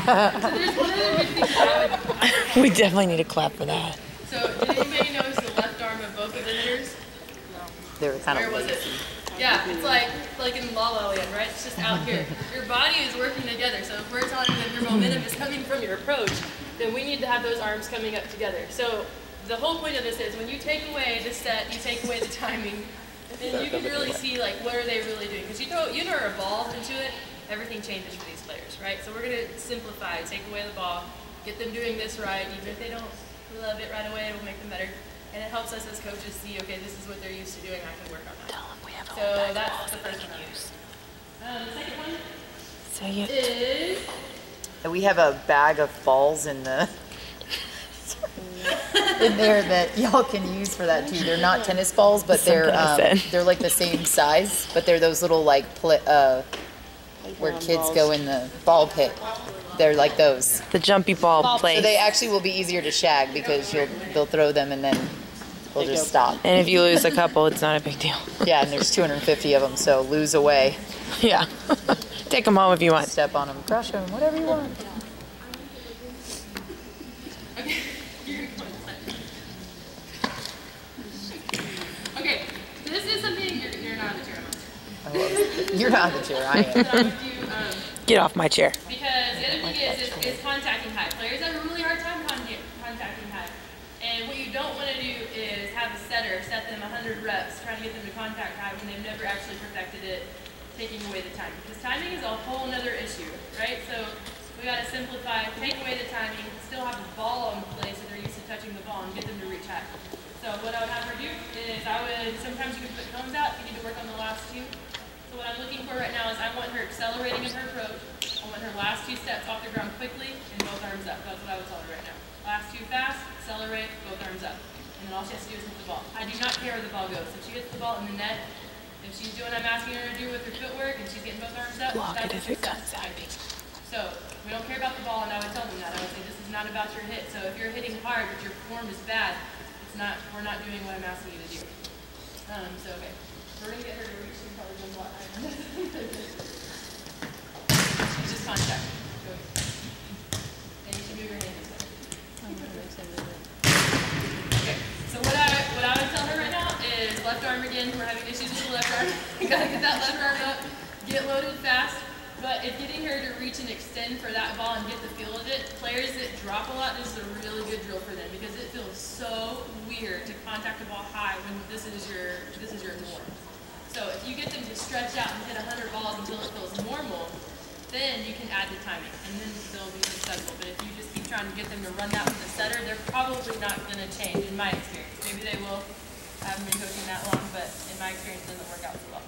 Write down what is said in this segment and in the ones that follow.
there's one other big thing that We definitely need a clap for that. So did anybody notice the left arm of both of the hitters? They were kind Where of was it? Yeah, it's like in La La Land, right? It's just out here. Your body is working together. So if we're telling you that your momentum is coming from your approach, then we need to have those arms coming up together. So the whole point of this is when you take away the set, you take away the timing, then you can really see like what are they really doing. Because you throw a ball into it, everything changes for these players, right? So we're going to simplify, take away the ball, get them doing this right. Even if they don't love it right away, it'll make them better. And it helps us as coaches see, okay, this is what they're used to doing, I can work on that. So that's the first one. The second one is... We have a bag of balls in the in there that y'all can use for that too. They're not tennis balls, but they're like the same size, but they're those little like where kids go in the ball pit. They're like those. The jumpy ball place. So they actually will be easier to shag because they'll throw them and then we'll just stop. And if you lose a couple, it's not a big deal. Yeah, and there's 250 of them, so lose away. Yeah. Take them home if you want. Step on them, crush them, whatever you want. Okay, this is something you're not in the chair. You're not in the chair, I am. Get off my chair. Because the other thing is contacting high. Players have a really hard time contacting high. And what you don't want to do is have a setter set them 100 reps trying to get them to contact high when they've never actually perfected it, taking away the timing. Because timing is a whole other issue, right? So we got to simplify, take away the timing, still have the ball in place so they're used to touching the ball and get them to reach high. So what I would have her do is sometimes you can put cones out if you need to work on the last two. So what I'm looking for right now is I want her accelerating in her approach. I want her last two steps off the ground quickly and both arms up. That's what I would tell her right now. Last two fast, accelerate, both arms up. And then all she has to do is hit the ball. I do not care where the ball goes. If she hits the ball in the net, if she's doing what I'm asking her to do with her footwork and she's getting both arms up, block it if it comes out. So we don't care about the ball, and I would tell them that. I would say this is not about your hit. So if you're hitting hard but your form is bad, we're not doing what I'm asking you to do. So okay, we're gonna get her to reach. She's probably doing a lot higher than this. Just contact. Go ahead. And you can move your hand this way. Okay. So what I would tell her right now is left arm again. We're having issues with the left arm. You gotta get that left arm up. Get loaded fast. But if getting her to reach and extend for that ball and get the feel of it, players that drop a lot, this is a really good drill for them because it feels so weird to contact a ball high when this is your norm. So if you get them to stretch out and hit 100 balls until it feels normal, then you can add the timing and then they'll be successful. But if you just keep trying to get them to run that with the setter, they're probably not going to change in my experience. Maybe they will. I haven't been coaching that long, but in my experience it doesn't work out so well.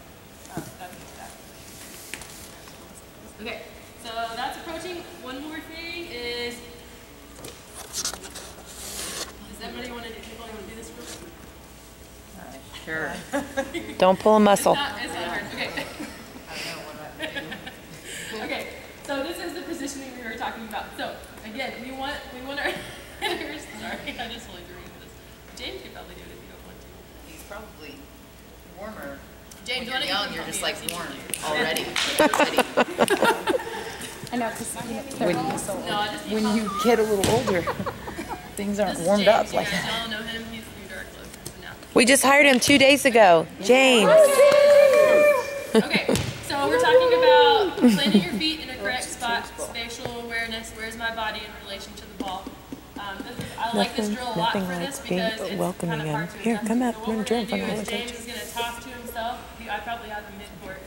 Okay, so that's approaching. One more thing is does everybody want to do this real quick? Sure. Don't pull a muscle. It's not hard. Okay. Okay, so this is the positioning we were talking about. So again, we want our hitters. Sorry, I just totally threw into this. James could probably do it if you don't want to. He's probably warmer. James, when you're young, you're just like warm already. I know, because when you get a little older, things aren't warmed up like that. Y'all know him. He's New Dark Look. We just hired him 2 days ago. James. Okay, so we're talking about planting your feet in a correct spot, spatial awareness. Where's my body in relation to the ball? I like this drill a lot for this because it's welcoming kind of hard to Here, adjust. come So up. what We're we're going going to to do drill is James is going to toss to himself. I probably have him mid-court.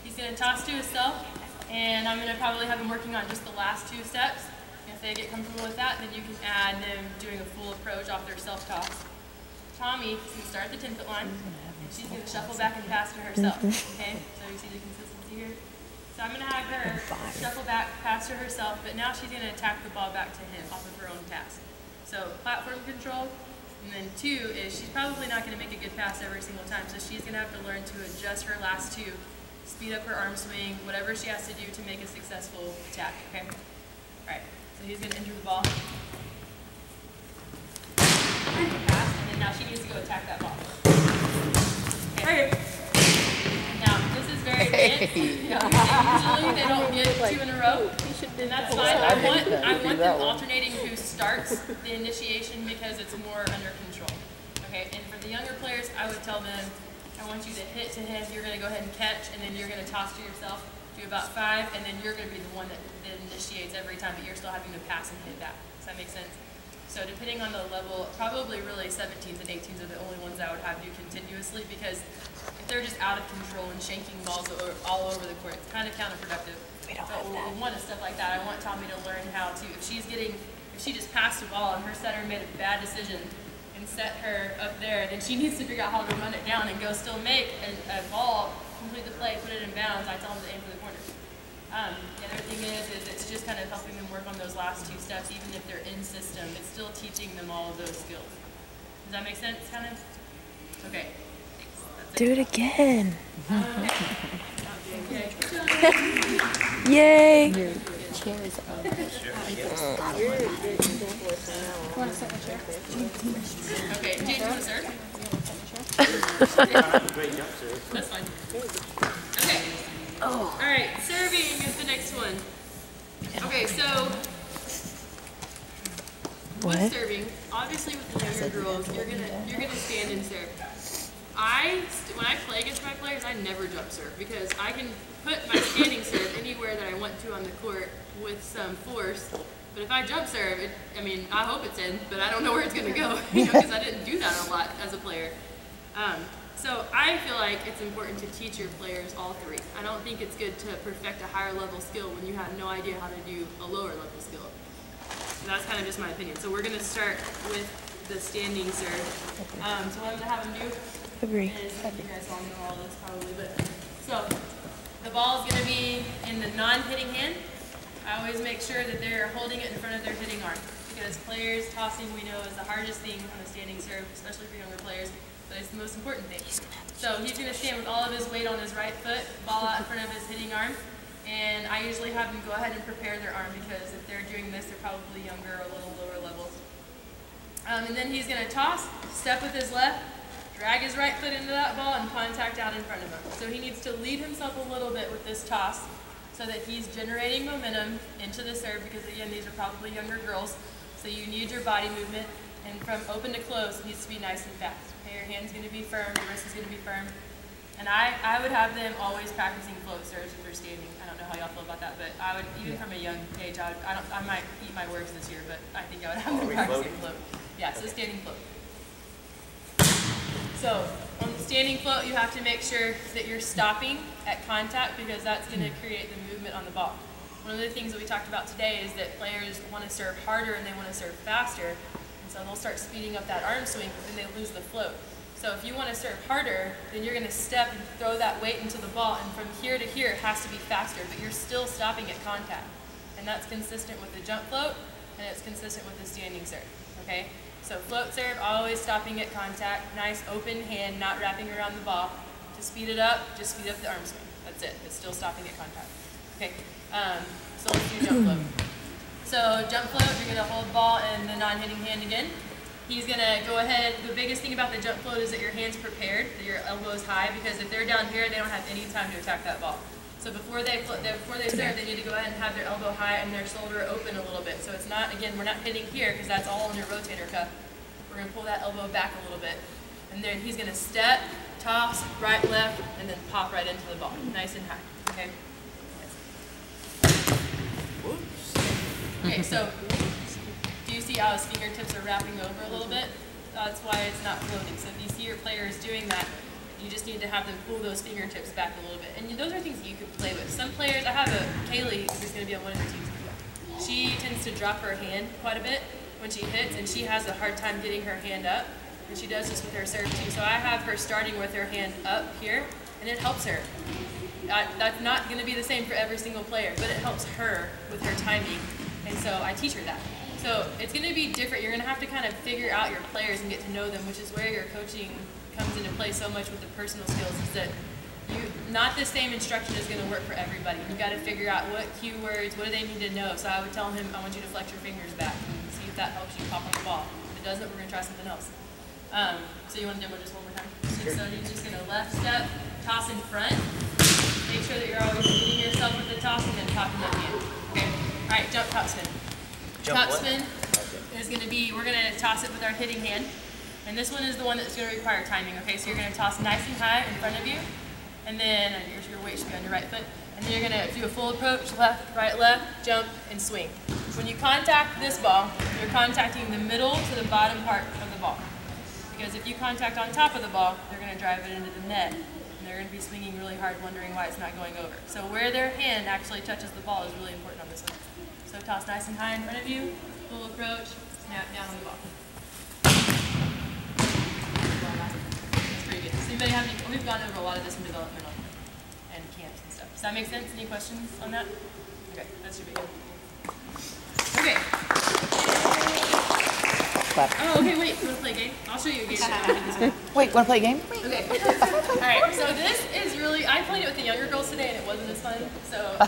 He's going to toss to himself, and I'm going to probably have him working on just the last two steps. If they get comfortable with that, then you can add them doing a full approach off their self-toss. Tommy is going to start at the 10-foot line, and she's going to shuffle back and pass to herself. Okay, so you see the consistency here? So I'm going to have her shuffle back, pass to herself, but now she's going to attack the ball back to him off of her own pass. So platform control, and then 2 is she's probably not going to make a good pass every single time, so she's going to have to learn to adjust her last 2, speed up her arm swing, whatever she has to do to make a successful attack, okay? All right, so he's going to enter the ball. Pass, and then now she needs to go attack that ball. Okay. Now, this is very, very can't. Usually they don't get 2 in a row, and that's fine. I want them alternating who starts the initiation because it's more under control. Okay, and for the younger players, I would tell them, I want you to hit to him, you're going to go ahead and catch, and then you're going to toss to yourself, do about 5, and then you're going to be the one that initiates every time, but you're still having to pass and hit back. Does that make sense? So depending on the level, probably really 17s and 18s are the only ones I would have do continuously, because if they're just out of control and shanking balls all over the court, it's kind of counterproductive. We don't but have that. one of stuff like that, I want Tommy to learn how to, if she just passed a ball and her setter made a bad decision and set her up there, then she needs to figure out how to run it down and go still make a ball, complete the play, put it in bounds. I tell them to aim for the corner. The other thing is it's just kind of helping them work on those last 2 steps, even if they're in system. It's still teaching them all of those skills. Does that make sense, kind of? Okay. Thanks. Do it again. Okay. Yay. Your chair is up. Okay, Jane, you want to serve? That's fine. Okay. Oh. All right, serving is the next one. Okay, so What? with serving, obviously with the younger girls, you're gonna stand and serve. When I play against my players, I never jump serve because I can put my standing serve anywhere that I want to on the court with some force. But if I jump serve, I hope it's in, but I don't know where it's gonna go, because I didn't do that a lot as a player. So I feel like it's important to teach your players all 3. I don't think it's good to perfect a higher level skill when you have no idea how to do a lower level skill. So that's kind of just my opinion. So we're going to start with the standing serve. So what I'm going to have them do Agree. is, you guys all know all this probably, but so the ball is going to be in the non-hitting hand. I always make sure that they're holding it in front of their hitting arm, because players tossing, we know, is the hardest thing on a standing serve, especially for younger players. But it's the most important thing. So he's going to stand with all of his weight on his right foot, ball out in front of his hitting arm, and I usually have them go ahead and prepare their arm, because if they're doing this, they're probably younger or a little lower levels. And then he's going to toss, step with his left, drag his right foot into that ball, and contact out in front of him. So he needs to lead himself a little bit with this toss so that he's generating momentum into the serve, because again, these are probably younger girls, so you need your body movement, and from open to close, it needs to be nice and fast. Okay, your hand's going to be firm, your wrist is going to be firm. And I would have them always practicing float serves if they're standing. I don't know how y'all feel about that, but I would, even from a young age, I might eat my words this year, but I think I would have them practicing float. Yeah, so standing float. So on the standing float, you have to make sure that you're stopping at contact, because that's going to create the movement on the ball. One of the things that we talked about today is that players want to serve harder and they want to serve faster. So they'll start speeding up that arm swing, but then they lose the float. So if you want to serve harder, then you're going to step and throw that weight into the ball, and from here to here it has to be faster, but you're still stopping at contact. And that's consistent with the jump float, and it's consistent with the standing serve, okay? So float serve, always stopping at contact, nice open hand, not wrapping around the ball. To speed it up, just speed up the arm swing. That's it, it's still stopping at contact. Okay, so let's do jump float. So jump float, you're going to hold ball in the non-hitting hand again. He's going to go ahead. The biggest thing about the jump float is that your hand's prepared, that your elbow's high, because if they're down here, they don't have any time to attack that ball. So before they serve, they need to go ahead and have their elbow high and their shoulder open a little bit. So it's not, again, we're not hitting here because that's all in your rotator cuff. We're going to pull that elbow back a little bit. And then he's going to step, toss, right, left, and then pop right into the ball. Nice and high. Okay? Okay, so do you see how his fingertips are wrapping over a little bit? That's why it's not floating. So if you see your players doing that, you just need to have them pull those fingertips back a little bit. And those are things you can play with. Some players, I have Kaylee, who's going to be on one of the teams. She tends to drop her hand quite a bit when she hits, and she has a hard time getting her hand up. And she does this with her serve too. So I have her starting with her hand up here, and it helps her. That's not going to be the same for every single player, but it helps her with her timing. And so I teach her that. So it's going to be different. You're going to have to kind of figure out your players and get to know them, which is where your coaching comes into play so much with the personal skills, is that not the same instruction is going to work for everybody. You've got to figure out what keywords, what do they need to know. So I would tell him, I want you to flex your fingers back and see if that helps you pop on the ball. If it doesn't, we're going to try something else. So you want to demo just one more time? Sure. So you're just going to left step, toss in front, Make sure that you're always hitting yourself with the top and then topping up the end. Okay? All right, jump top spin. Top spin is going to be, we're going to toss it with our hitting hand. And this one is the one that's going to require timing. Okay, so you're going to toss nice and high in front of you. And then your weight should be on your right foot. And then you're going to do a full approach, left, left, jump, and swing. When you contact this ball, you're contacting the middle to the bottom part of the ball. Because if you contact on top of the ball, they're going to drive it into the net. And they're going to be swinging really hard, wondering why it's not going over. So where their hand actually touches the ball is really important on this one. So toss nice and high in front of you, full approach, snap down on the ball. That's pretty good. Does anybody have any, we've gone over a lot of this in developmental and camps and stuff. Does that make sense? Any questions on that? Okay, that should be good. Okay. Oh, okay, wait. You want to play a game? I'll show you a game. Wait, want to play a game? Okay. Alright, so this is really, I played it with the younger girls today and it wasn't as fun. So I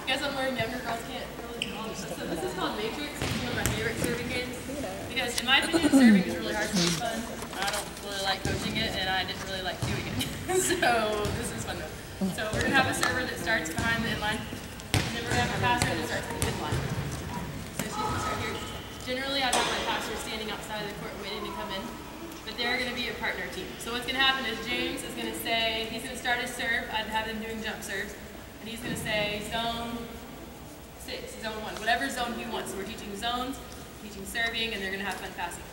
guess I'm learning younger girls can't really do all this stuff. So this is called Matrix. It's one of my favorite serving games. Because in my opinion, serving is really hard to be fun. I don't really like coaching it and I didn't really like doing it. So this is fun though. So we're going to have a server that starts behind the inline. And then we're going to have a passer that starts at the midline. So she's going to start here. Generally, I've got my passer standing outside of the court waiting to come in, but they're going to be a partner team. So what's going to happen is James is going to say, he's going to start his serve. I'd have him doing jump serves, and he's going to say zone 6, zone 1, whatever zone he wants. So we're teaching zones, teaching serving, and they're going to have fun passing.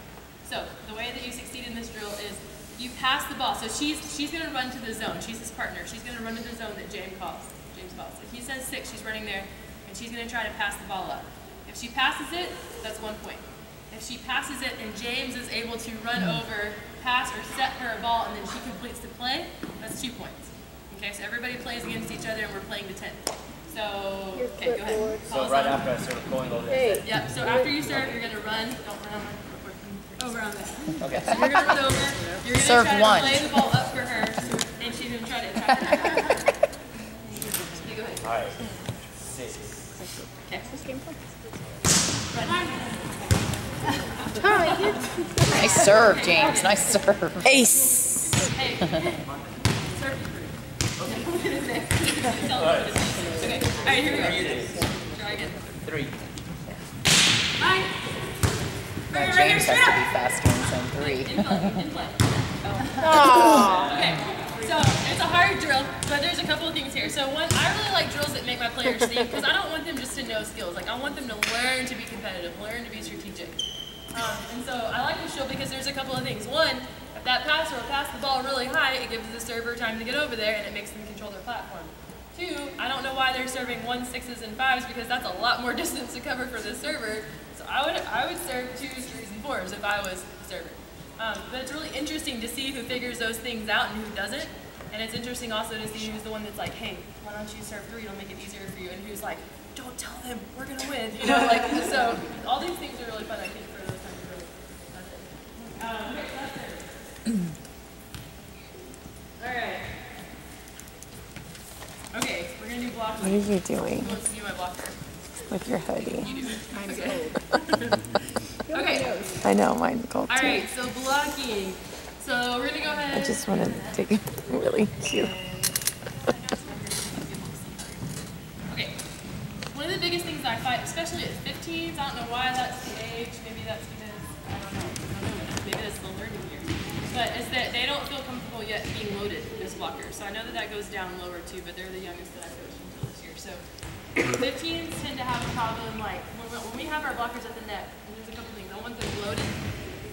So the way that you succeed in this drill is you pass the ball. So she's going to run to the zone. She's his partner. She's going to run to the zone that James calls. If he says 6, she's running there, and she's going to try to pass the ball up. If she passes it, that's 1 point. If she passes it and James is able to run over, pass, or set her a ball, and then she completes the play, that's 2 points. Okay, so everybody plays against each other, and we're playing to 10. So, okay, go ahead. So right after I start going over there. Yep, so after you serve, you're going to run. Don't run over on that. Okay. So you're going to run over. You're going to try to play the ball up for her, and she's going to try to attack her. Okay, go ahead. All right. 6. Okay. Nice serve, James. Nice serve. Ace. Hey. Serve. Okay. All right, here we go. Try again. 3. Bye. Now James has to be faster in zone 3. In play. Oh. Okay. So it's a hard drill, but there's a couple of things here. So one, I really like drills that make my players think, because I don't want them just to know skills. Like I want them to learn to be competitive, learn to be strategic. And so I like this drill because there's a couple of things. One, if that passer will pass the ball really high, it gives the server time to get over there, and it makes them control their platform. 2, I don't know why they're serving 1s, 6s, and 5s, because that's a lot more distance to cover for the server. So I would serve 2s, 3s, and 4s if I was the server. But it's really interesting to see who figures those things out and who doesn't. And it's interesting also to see who's the one that's like, hey, why don't you serve 3? It'll make it easier for you. And who's like, don't tell them, we're going to win. You know, like, so all these things are really fun, I think, for those kinds of drills. Okay, so that's it. All right. Okay, we're going to do blocking. What are you doing Who wants to do my blocker? with your hoodie? You do. Okay. Okay. I know, mine's cold All too. right, so blocking. So we're going to go ahead. I just want to take it really cute. Okay. One of the biggest things I fight, especially at 15s, I don't know why that's the age. Maybe that's because, I don't know. Maybe that's the learning year. But it's that they don't feel comfortable yet being loaded as blockers. So I know that goes down lower too, but they're the youngest that I've coached until this year. So 15s tend to have a problem, like when we have our blockers at the net, and there's a couple things. I want them loaded.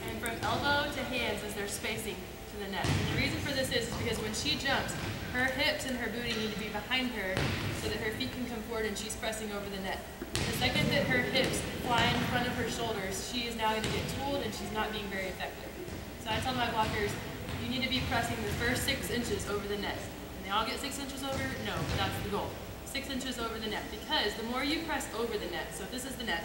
And from elbow to hands is their spacing to the net. And the reason for this is because when she jumps, her hips and her booty need to be behind her so that her feet can come forward and she's pressing over the net. The second that her hips fly in front of her shoulders, she is now going to get tooled and she's not being very effective. So I tell my blockers, you need to be pressing the first 6 inches over the net. And they all get 6 inches over? No, but that's the goal. 6 inches over the net, because the more you press over the net, so if this is the net,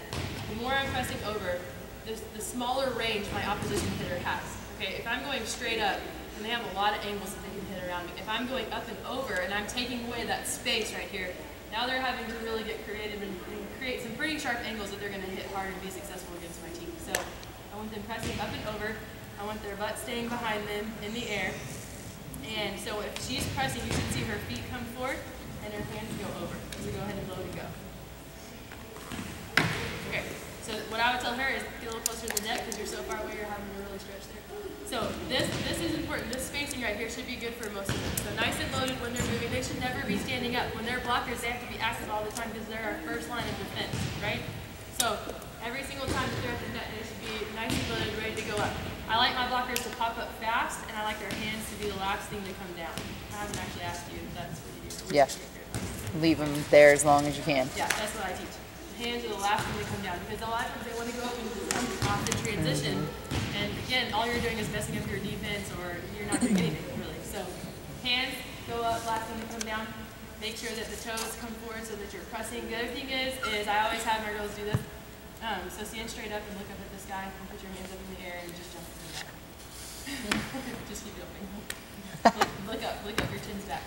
the more I'm pressing over, the smaller range my opposition hitter has. Okay, if I'm going straight up, and they have a lot of angles that they can hit around me. If I'm going up and over, and I'm taking away that space right here, now they're having to really get creative and create some pretty sharp angles that they're going to hit hard and be successful against my team. So I want them pressing up and over. I want their butt staying behind them in the air. And so if she's pressing, you should see her feet come forward and her hands go over. So go ahead and load and go. Okay, so what I would tell her is get a little closer to the net because you're so far away you're having to really stretch there. So this is important. This spacing right here should be good for most of them. So nice and loaded when they're moving. They should never be standing up. When they're blockers, they have to be active all the time because they're our first line of defense, right? So every single time that they're at the net, they should be nice and loaded, ready to go up. I like my blockers to pop up fast, and I like their hands to be the last thing to come down. I haven't actually asked you if that's what you do. Yeah. Leave them there as long as you can. Yeah, that's what I teach. Hands are the last thing to come down because a lot of times they want to go up and come off the transition, and again, all you're doing is messing up your defense, or you're not doing anything really. So, hands go up, last thing to come down. Make sure that the toes come forward so that you're pressing. The other thing is I always have my girls do this. So stand straight up and look up at the sky, and put your hands up in the air, and just jump in the back. Just keep jumping. Look up, your chin's back.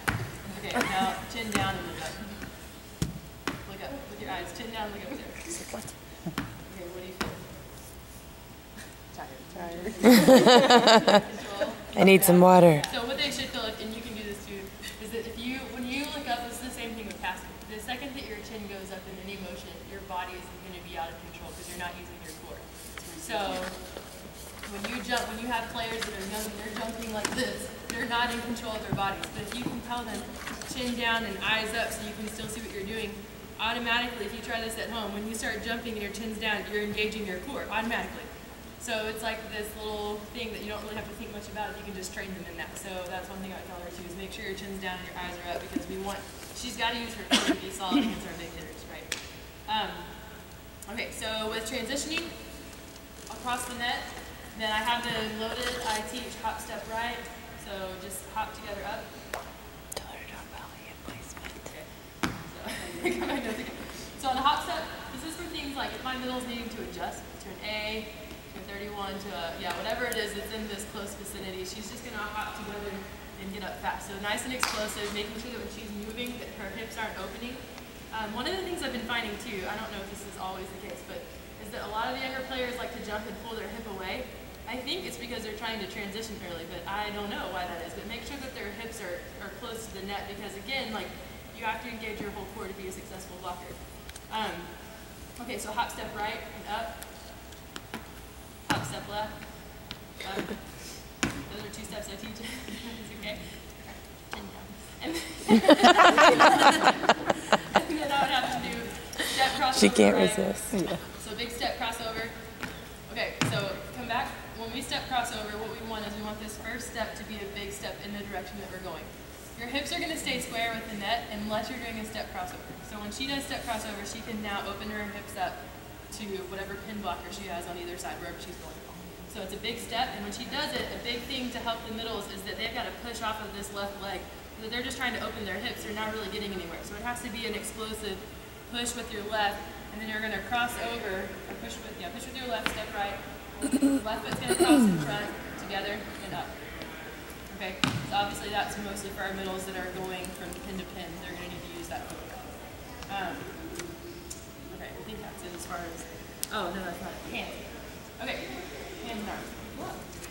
Okay, now chin down and look up. Look up with your eyes. Chin down, look up there. What? Okay, what do you feel? Tired. Control. I need some water. So what they should feel, and you can do this too, is that when you look up, it's the same thing with casting. The second that your chin goes up in any motion, your body is going to be out of control because you're not using your core. So when you jump, when you have players that are young and they're jumping like this, they're not in control of their bodies. But if you can tell them chin down and eyes up so you can still see what you're doing, automatically, if you try this at home, when you start jumping and your chin's down, you're engaging your core automatically. So it's like this little thing that you don't really have to think much about. You can just train them in that. So that's one thing I tell her too, is make sure your chin's down and your eyes are up because she's got to use her core to be solid against our big hitters, right? Okay, so with transitioning across the net, then I have them loaded. I teach hop, step, right. So just hop together up. Tell her to belly in placement. Okay. So on a hop step, this is for things like if my middle's needing to adjust to an A, to a 31, to a, whatever it is that's in this close vicinity, she's just going to hop together and get up fast. So nice and explosive, making sure that when she's moving, that her hips aren't opening. One of the things I've been finding too, I don't know if this is always the case, but is that a lot of the younger players like to jump and pull their hip away. I think it's because they're trying to transition early, but I don't know why that is. But make sure that their hips are close to the net because again, like you have to engage your whole core to be a successful blocker. Okay, so hop, step right and up. Hop, step left. Up. Those are 2 steps I teach. It's okay. And then I would have to do step crossover. She can't right. resist. Yeah. So big step crossover. Okay, so come back. When we step crossover, what we want is we want this first step to be a big step in the direction that we're going. Your hips are going to stay square with the net unless you're doing a step crossover. So when she does step crossover, she can now open her hips up to whatever pin blocker she has on either side, wherever she's going. So it's a big step, and when she does it, a big thing to help the middles is that they've got to push off of this left leg. So they're just trying to open their hips, they're not really getting anywhere. So it has to be an explosive push with your left, and then you're going to cross over, or push with your left, step right. Left foot's going to cross in front, together, and up. Okay, so obviously that's mostly for our middles that are going from pin to pin. They're going to need to use that foot. Okay, I think that's it as far as, oh no, that's not it. Hands. Okay, hands and arms.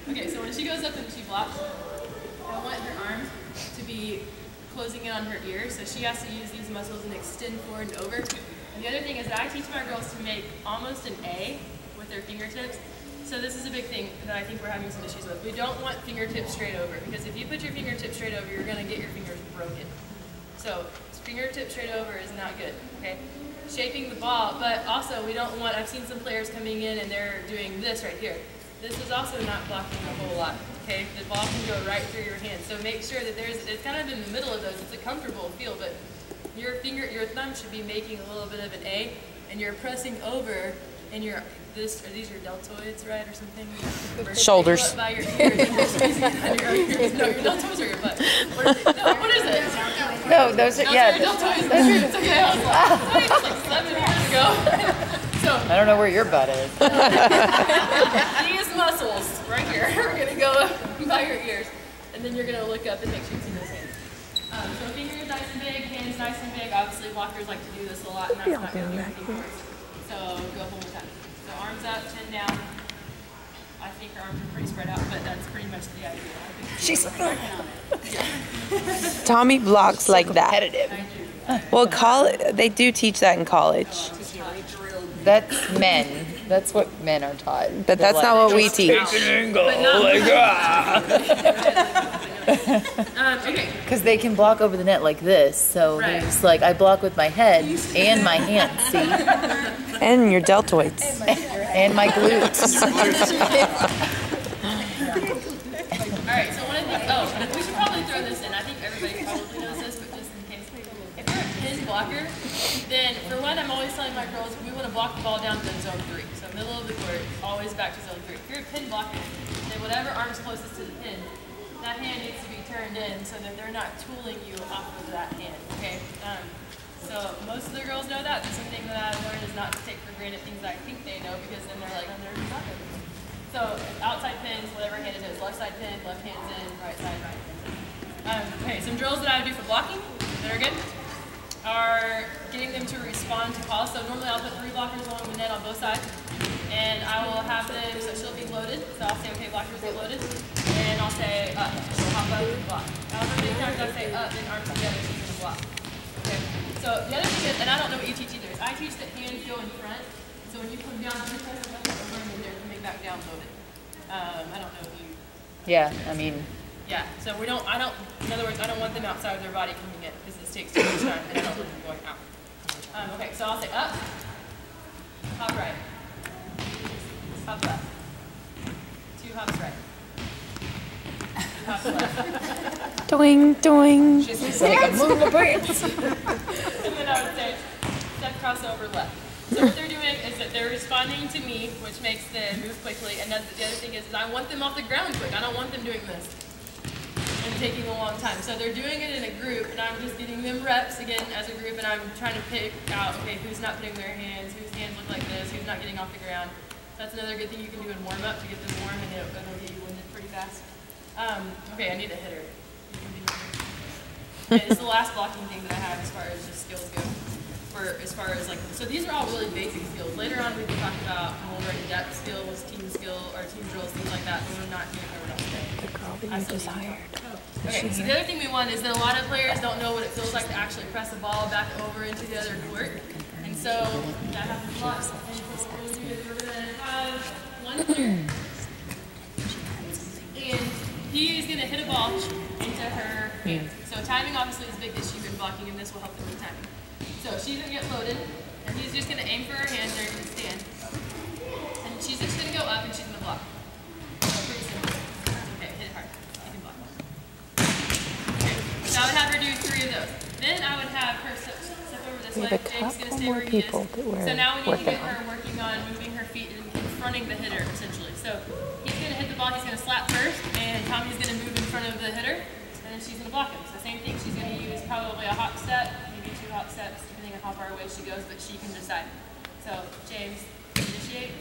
Okay, so when she goes up and she blocks, I want her arms to be closing in on her ears, so she has to use these muscles and extend forward and over. And the other thing is that I teach my girls to make almost an A with their fingertips. So this is a big thing that I think we're having some issues with. We don't want fingertips straight over, because if you put your fingertips straight over, you're going to get your fingers broken. So fingertips straight over is not good, okay? Shaping the ball, but also we don't want, I've seen some players coming in and they're doing this right here. This is also not blocking a whole lot, okay? The ball can go right through your hand. So make sure that it's kind of in the middle of those. It's a comfortable feel, but your thumb should be making a little bit of an A, and you're pressing over, and are these your deltoids, right, or something? Shoulders. By your ears, and you're squeezing it on your ears. No, your deltoids are your butt. What is it? No, those are, yeah. Deltoids. It's okay. I was like 7 years ago. So I don't know where your butt is. these muscles right here are going to go up by your ears, and then you're going to look up and make sure you see those hands. So fingers nice and big, hands nice and big. Obviously, blockers like to do this a lot, and that's not going to be working for us. So go one more time. So arms up, chin down. I think her arms are pretty spread out, but that's pretty much the idea. She's Tommy blocks like that. Well, they do teach that in college. That's men. That's what men are taught. But that's not what we teach. Okay. Because they can block over the net like this. So they're just like, I block with my head and my hands, see? And your deltoids. And my glutes. Alright, so one of the things, we should probably throw this in. I think everybody probably knows this, but just in case. If you're a pin blocker, then for one, I'm always telling my girls, we want to block the ball down to zone 3. So middle of the court, always back to zone 3. If you're a pin blocker, then whatever arm's closest to the pin, that hand needs to be turned in so that they're not tooling you off of that hand, okay? So most of the girls know that. The something that I've learned is not to take for granted things that I think they know, because then they're like, oh, they're not good. So outside pins, whatever hand it is, left side pin, left hand's in, right side, right hand. Okay, some drills that I would do for blocking that are good are getting them to respond to calls. So normally I'll put 3 blockers along the net on both sides, and I will have them, so she'll be loaded. So I'll say, okay, blockers get loaded, and I'll say up. She'll hop up and block. However many times I say up, then arms together, she's gonna block. Okay. So the other thing is, and I don't know what you teach either, is I teach that hands go in front. So when you come down, you're coming back down loaded. I don't know if you. Yeah, I mean. Yeah, so in other words, I don't want them outside of their body coming in, because this takes too much time, and I don't want them going out. Okay, so I'll say up, hop right, hop left, 2 hops right, 2 hops left. Doing, doing. She's like, move the pants. And then I would say, step crossover left. So what they're doing is that they're responding to me, which makes them move quickly, and then the other thing is I want them off the ground quick. I don't want them doing this and taking a long time. So they're doing it in a group, and I'm just getting them reps again as a group, and I'm trying to pick out, okay, who's not putting their hands, whose hands look like this, who's not getting off the ground. That's another good thing you can do in warm-up to get them warm, and it'll get you winded pretty fast. Okay, I need a hitter. Okay, this is the last blocking thing that I have as far as just skills go. As far as like, so these are all really basic skills. Later on we can talk about more in-depth skills, team skill, or team drills, things like that, but we're not here to cover that today. The girl that you just hired. Okay, so the other thing we want is that a lot of players don't know what it feels like to actually press the ball back over into the other court. And so that happens a lot. And so what we're going to do is we're going to have one player, and he is going to hit a ball into her hands. So timing obviously is a big issue in blocking, and this will help them with timing. So she's going to get loaded, and he's just going to aim for her hands, they're going to stand. And she's just going to go up, and she's going to block. So pretty simple. Okay, hit it hard. You can block. Okay, so I would have her do 3 of those. Then I would have her step over this way. Jake's going to stay where he is. So now we need to get her working on moving her feet and confronting the hitter, essentially. So he's going to hit the ball, he's going to slap first, and Tommy's going to move in front of the hitter, and then she's going to block him. So same thing, she's going to use probably a hop step, maybe 2 hop steps, depending on how far away she goes, but she can decide. So, James, initiate.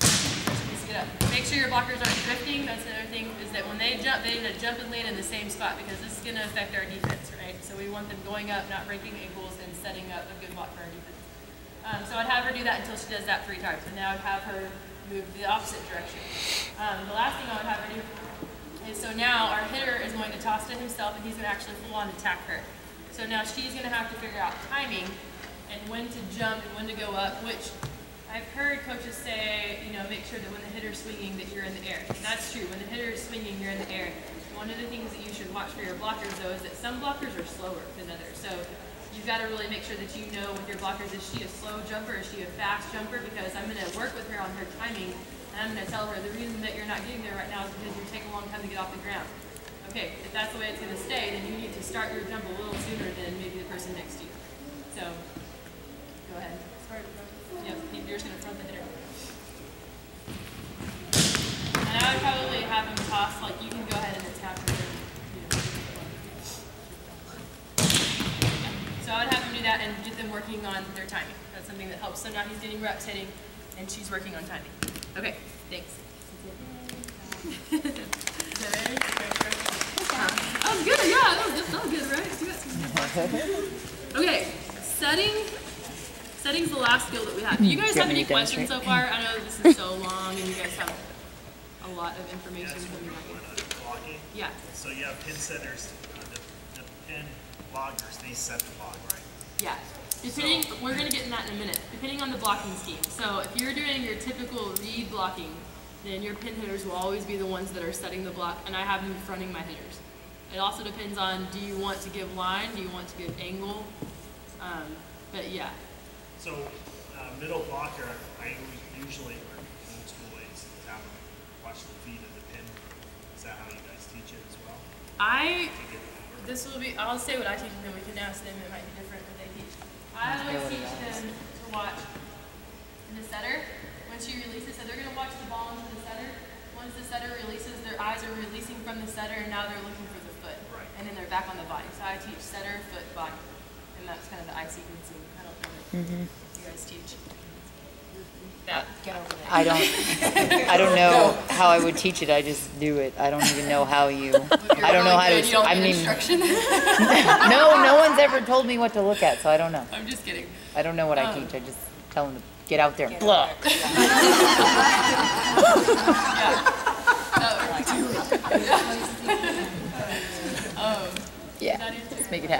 Just get up. Make sure your blockers aren't drifting. That's another thing, is that when they jump, they need to jump and land in the same spot, because this is going to affect our defense, right? So we want them going up, not breaking ankles, and setting up a good block for our defense. So I'd have her do that until she does that 3 times, and then I would have her move the opposite direction. The last thing I would have her do is, so now our hitter is going to toss to himself, and he's going to actually full-on attack her. So now she's going to have to figure out timing and when to jump and when to go up, which I've heard coaches say, you know, make sure that when the hitter's swinging that you're in the air. That's true. When the hitter is swinging, you're in the air. One of the things that you should watch for your blockers, though, is that some blockers are slower than others. So you've got to really make sure that you know with your blockers, is she a slow jumper, is she a fast jumper? Because I'm going to work with her on her timing, and I'm going to tell her the reason that you're not getting there right now is because you take a long time to get off the ground. Okay, if that's the way it's going to stay, then you need to start your jump a little sooner than maybe the person next to you. So, go ahead. Start. Yep, you're just going to front the hitter. And I would probably have him toss, like, you can go ahead and attack her. So I would have him do that and get them working on their timing. That's something that helps. So now he's getting reps hitting, and she's working on timing. Okay, thanks. That was good, yeah, that was good, right? Okay, setting's the last skill that we have. Do you guys have any questions so far? I know this is so long, and you guys have a lot of information coming back in. Blocking. Yeah. So you have pin setters, the pin loggers, they set the log, right? Yeah. Depending, we're going to get in that in a minute. Depending on the blocking scheme. So if you're doing your typical read blocking, then your pin hitters will always be the ones that are setting the block, and I have them fronting my hitters. It also depends on, do you want to give line, do you want to give angle, but yeah. So middle blocker, I usually, old school ways, have them watch the feet of the pin. Is that how you guys teach it as well? I'll say what I teach, and then we can ask them, it might be different what they teach. I always teach them to watch the setter. When she releases, so they're going to watch the ball into the setter. Once the setter releases, their eyes are releasing from the setter, and now they're looking for the foot. Right. And then they're back on the body. So I teach setter, foot, body. And that's kind of the eye sequencing. I don't know what you guys teach. That. I don't know how I would teach it. I just do it. I don't even know how you. I don't know how to. I mean, instruction. no one's ever told me what to look at, so I don't know. I'm just kidding. I don't know what I teach. I just tell them to get out there and block. Yeah, let's make it happen.